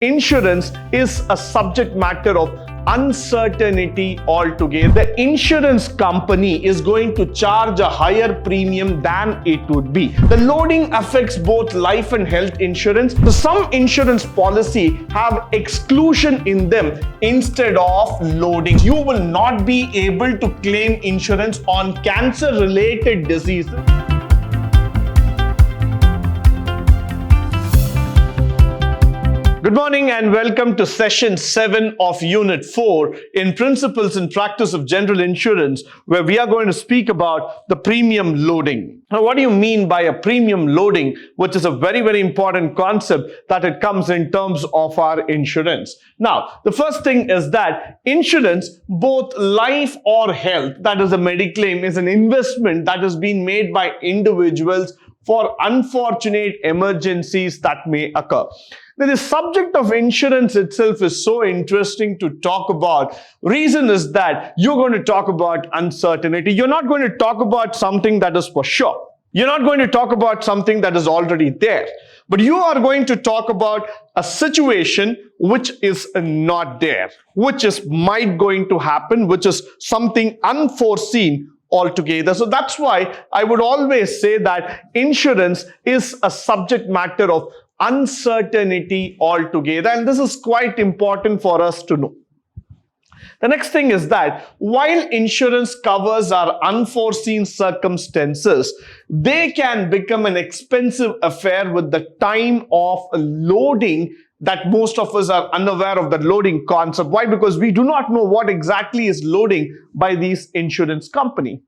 Insurance is a subject matter of uncertainty altogether. The insurance company is going to charge a higher premium than it would be. The loading affects both life and health insurance. So some insurance policy have exclusion in them instead of loading. You will not be able to claim insurance on cancer-related diseases. Good morning and welcome to session 7 of Unit 4 in Principles and Practice of General Insurance, where we are going to speak about the premium loading. Now, what do you mean by a premium loading, which is a very, very important concept that it comes in terms of our insurance? Now, the first thing is that insurance, both life or health, that is a mediclaim, is an investment that has been made by individuals for unfortunate emergencies that may occur. Now, the subject of insurance itself is so interesting to talk about. Reason is that you're going to talk about uncertainty. You're not going to talk about something that is for sure. You're not going to talk about something that is already there. But you are going to talk about a situation which is not there, which is might going to happen, which is something unforeseen altogether. So that's why I would always say that insurance is a subject matter of uncertainty altogether, and this is quite important for us to know. The next thing is that while insurance covers our unforeseen circumstances, they can become an expensive affair with the time of loading that most of us are unaware of the loading concept. Why? Because we do not know what exactly is loading by these insurance company.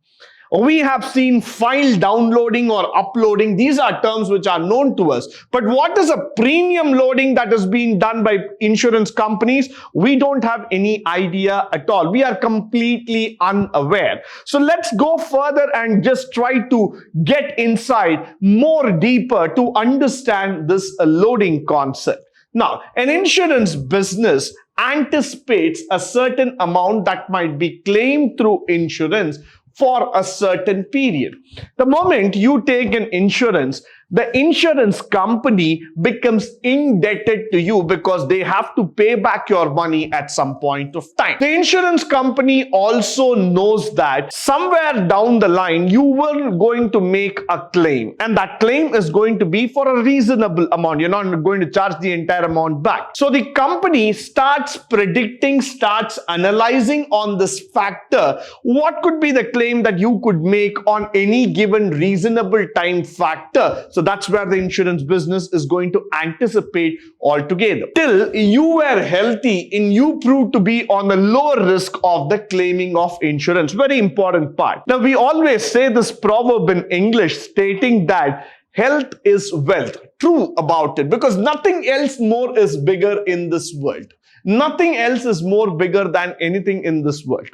We have seen file downloading or uploading. These are terms which are known to us. But what is a premium loading that is being done by insurance companies? We don't have any idea at all. We are completely unaware. So let's go further and just try to get inside more deeper to understand this loading concept. Now, an insurance business anticipates a certain amount that might be claimed through insurance for a certain period. The moment you take an insurance, the insurance company becomes indebted to you because they have to pay back your money at some point of time. The insurance company also knows that somewhere down the line, you were going to make a claim, and that claim is going to be for a reasonable amount. You're not going to charge the entire amount back. So the company starts predicting, starts analyzing on this factor. What could be the claim that you could make on any given reasonable time factor? So that's where the insurance business is going to anticipate altogether. Till you were healthy and you proved to be on the lower risk of the claiming of insurance. Very important part. Now, we always say this proverb in English stating that health is wealth. True about it, because nothing else more is bigger in this world. Nothing else is more bigger than anything in this world.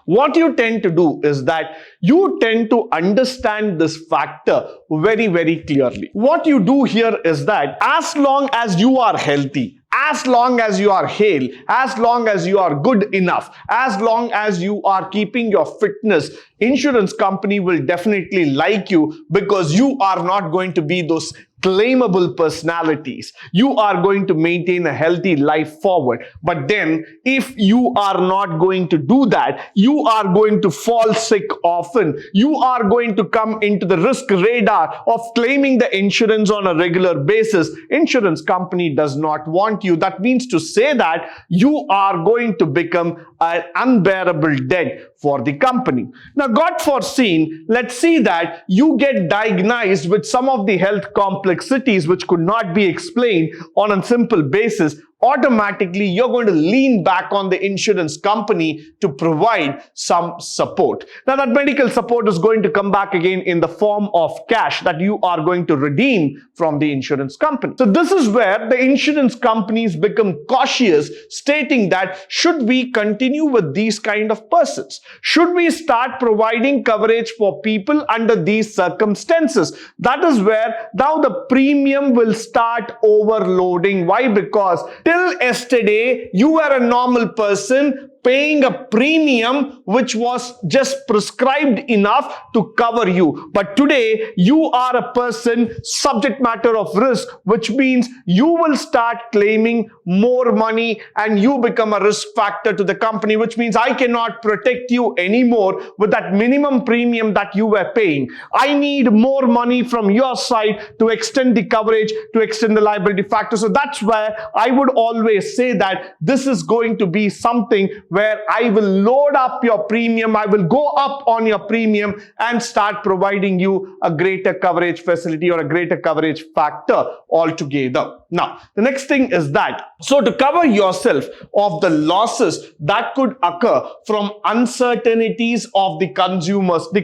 What you tend to do is that you tend to understand this factor very, very clearly. What you do here is that as long as you are healthy, as long as you are hale, as long as you are good enough, as long as you are keeping your fitness, insurance company will definitely like you because you are not going to be those claimable personalities. You are going to maintain a healthy life forward. But then if you are not going to do that, you are going to fall sick often. You are going to come into the risk radar of claiming the insurance on a regular basis. Insurance company does not want you. That means to say that you are going to become an unbearable debt for the company. Now, God foreseen, let's see that you get diagnosed with some of the health complexities which could not be explained on a simple basis. Automatically, you're going to lean back on the insurance company to provide some support. Now, that medical support is going to come back again in the form of cash that you are going to redeem from the insurance company. So this is where the insurance companies become cautious, stating that should we continue with these kind of persons? Should we start providing coverage for people under these circumstances? That is where now the premium will start overloading. Why? Because till yesterday, you were a normal person, paying a premium which was just prescribed enough to cover you. But today, you are a person subject matter of risk, which means you will start claiming more money and you become a risk factor to the company, which means I cannot protect you anymore with that minimum premium that you were paying. I need more money from your side to extend the coverage, to extend the liability factor. So that's where I would always say that this is going to be something where I will load up your premium, I will go up on your premium and start providing you a greater coverage facility or a greater coverage factor altogether. Now, the next thing is that, so to cover yourself of the losses that could occur from uncertainties of the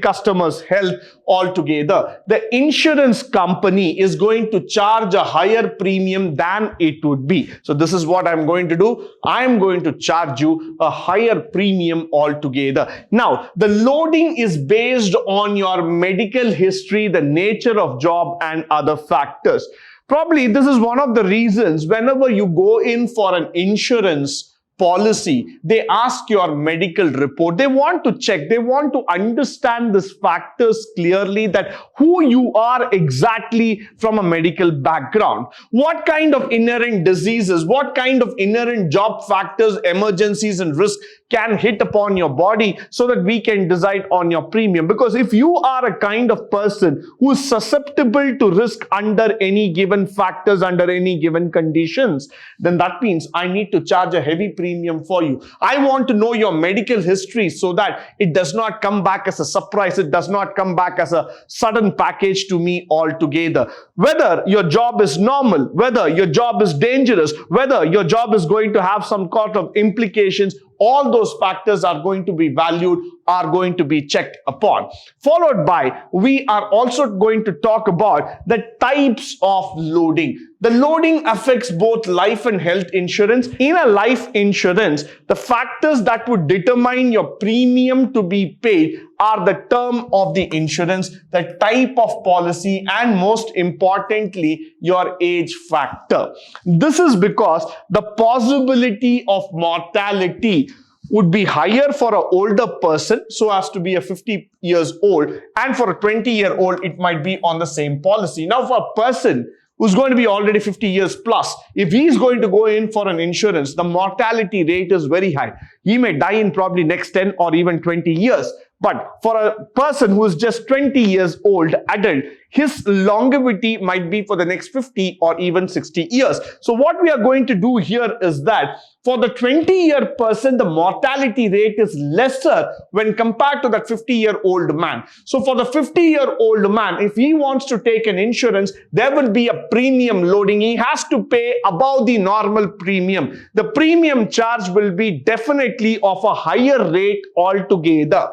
customer's health altogether, the insurance company is going to charge a higher premium than it would be. So this is what I'm going to do. I'm going to charge you a higher premium altogether. Now, the loading is based on your medical history, the nature of job and other factors. Probably this is one of the reasons whenever you go in for an insurance policy, they ask your medical report. They want to check, they want to understand these factors clearly, that who you are exactly from a medical background, what kind of inherent diseases, what kind of inherent job factors, emergencies and risk can hit upon your body, so that we can decide on your premium. Because if you are a kind of person who is susceptible to risk under any given factors, under any given conditions, then that means I need to charge a heavy premium for you. I want to know your medical history so that it does not come back as a surprise, it does not come back as a sudden package to me altogether. Whether your job is normal, whether your job is dangerous, whether your job is going to have some sort of implications, all those factors are going to be valued, are going to be checked upon. Followed by, we are also going to talk about the types of loading. The loading affects both life and health insurance. In a life insurance, the factors that would determine your premium to be paid are the term of the insurance, the type of policy, and most importantly, your age factor. This is because the possibility of mortality would be higher for an older person, so as to be a 50 years old, and for a 20-year-old, it might be on the same policy. Now, for a person who's going to be already 50 years plus, if he's going to go in for an insurance, the mortality rate is very high. He may die in probably next 10 or even 20 years. But for a person who is just 20 years old, adult, his longevity might be for the next 50 or even 60 years. So what we are going to do here is that for the 20-year person, the mortality rate is lesser when compared to that 50-year-old man. So for the 50-year-old man, if he wants to take an insurance, there will be a premium loading. He has to pay above the normal premium. The premium charge will be definitely of a higher rate altogether.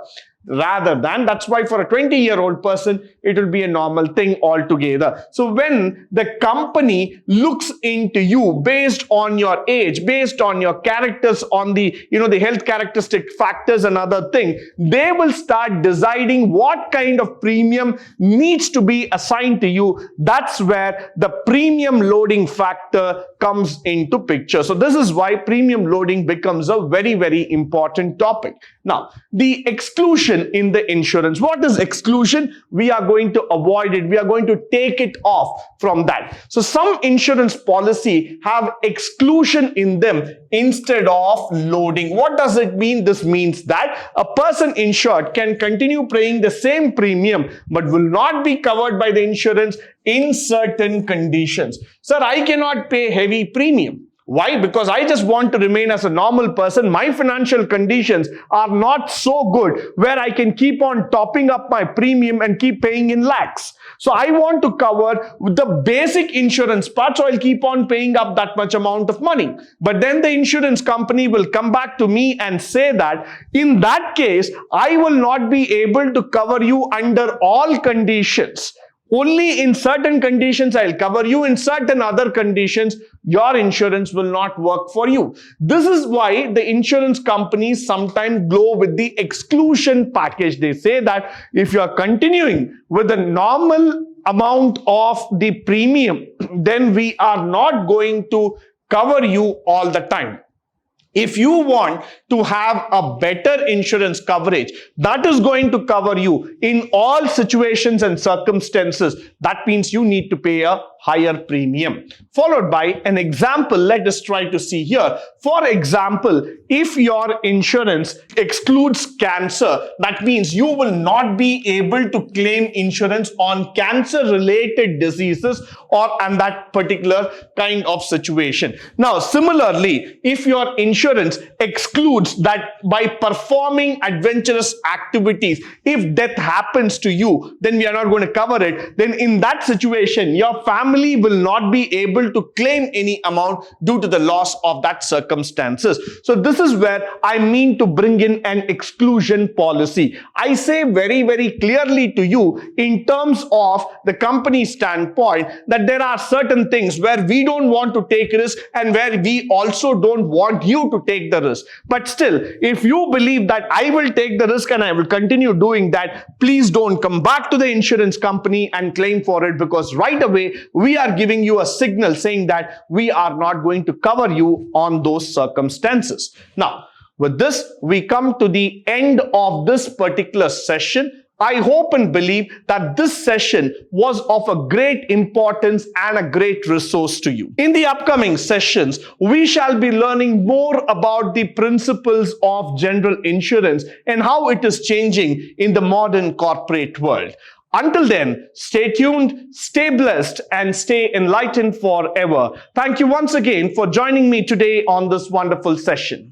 Rather than, that's why for a 20-year-old person, it will be a normal thing altogether. So when the company looks into you based on your age, based on your characters, on the, the health characteristic factors and other thing, they will start deciding what kind of premium needs to be assigned to you. That's where the premium loading factor comes into picture. So this is why premium loading becomes a very, very important topic. Now, the exclusion in the insurance. What is exclusion? We are going to avoid it. We are going to take it off from that. So some insurance policy have exclusion in them instead of loading. What does it mean? This means that a person insured can continue paying the same premium but will not be covered by the insurance in certain conditions. Sir, I cannot pay heavy premium. Why? Because I just want to remain as a normal person. My financial conditions are not so good where I can keep on topping up my premium and keep paying in lakhs. So I want to cover the basic insurance part, so I'll keep on paying up that much amount of money. But then the insurance company will come back to me and say that in that case, I will not be able to cover you under all conditions. Only in certain conditions I'll cover you. In certain other conditions, your insurance will not work for you. This is why the insurance companies sometimes go with the exclusion package. They say that if you are continuing with the normal amount of the premium, then we are not going to cover you all the time. If you want to have a better insurance coverage that is going to cover you in all situations and circumstances, that means you need to pay a higher premium. Followed by an example, let us try to see here. For example, if your insurance excludes cancer, that means you will not be able to claim insurance on cancer-related diseases or and that particular kind of situation. Now, similarly, if your insurance excludes that by performing adventurous activities, if death happens to you, then we are not going to cover it. Then in that situation, your family will not be able to claim any amount due to the loss of that circumstances. So this is where I mean to bring in an exclusion policy. I say very, very clearly to you in terms of the company standpoint that there are certain things where we don't want to take risk and where we also don't want you to take the risk. But still, if you believe that I will take the risk and I will continue doing that, please don't come back to the insurance company and claim for it, because right away we are giving you a signal saying that we are not going to cover you on those circumstances. Now, with this, we come to the end of this particular session. I hope and believe that this session was of a great importance and a great resource to you. In the upcoming sessions, we shall be learning more about the principles of general insurance and how it is changing in the modern corporate world. Until then, stay tuned, stay blessed, and stay enlightened forever. Thank you once again for joining me today on this wonderful session.